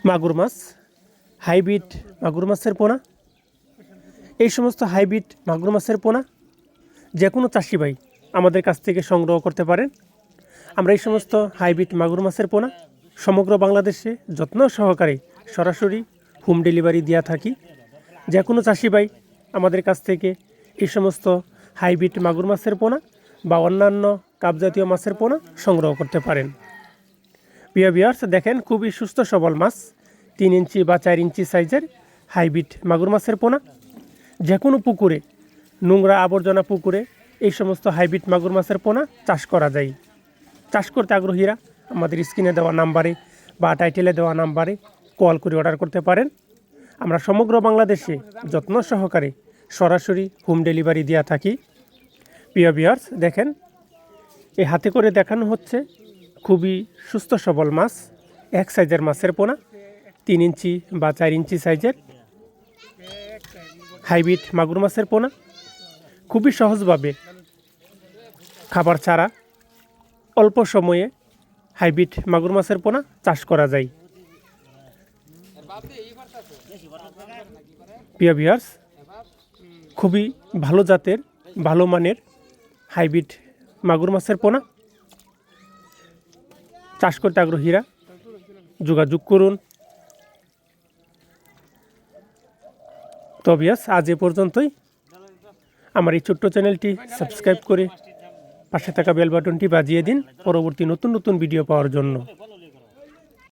মাগুর মাছ, হাইব্রিড মাগুর মাছের পোনা। এই সমস্ত হাইব্রিড মাগুর মাছের পোনা যে কোনো চাষি ভাই আমাদের কাছ থেকে সংগ্রহ করতে পারেন। আমরা এই সমস্ত হাইব্রিড মাগুর মাছের পোনা সমগ্র বাংলাদেশে যত্ন সহকারে সরাসরি হোম ডেলিভারি দেওয়া থাকি। যে কোনো চাষি ভাই আমাদের কাছ থেকে এই সমস্ত হাইব্রিড মাগুর মাছের পোনা বা অন্যান্য কাপজাতীয় মাছের পোনা সংগ্রহ করতে পারেন। প্রিয় ভিউয়ার্স, দেখেন খুবই সুস্থ সবল মাছ, 3 ইঞ্চি বা 4 ইঞ্চি সাইজের হাইব্রিড মাগুর মাছের পোনা। যে কোনো পুকুরে, নোংরা আবর্জনা পুকুরে এই সমস্ত হাইব্রিড মাগুর মাছের পোনা চাষ করা যায়। চাষ করতে আগ্রহীরা আমাদের স্ক্রিনে দেওয়া নাম্বারে বা টাইটেলে দেওয়া নাম্বারে কল করে অর্ডার করতে পারেন। আমরা সমগ্র বাংলাদেশে যত্ন সহকারে সরাসরি হোম ডেলিভারি দেওয়া থাকি। প্রিয় ভিউয়ার্স, দেখেন এই হাতে করে দেখানো হচ্ছে খুবই সুস্থ সবল মাছ, এক সাইজের মাছের পোনা, 3 ইঞ্চি বা 4 ইঞ্চি সাইজের হাইব্রিড মাগুর মাছের পোনা। খুবই সহজভাবে খাবার ছাড়া অল্প সময়ে হাইব্রিড মাগুর মাছের পোনা চাষ করা যায়। প্রিয় ভিউয়ার্স, খুবই ভালো জাতের, ভালো মানের হাইব্রিড মাগুর মাছের পোনা চাষ করতে আগ্রহীরা যোগাযোগ করুন। তো ভিউয়ার্স, আজ এ পর্যন্তই। আমার এই ছোট্ট চ্যানেলটি সাবস্ক্রাইব করে পাশে থাকা বেল বাটনটি বাজিয়ে দিন পরবর্তী নতুন নতুন ভিডিও পাওয়ার জন্য।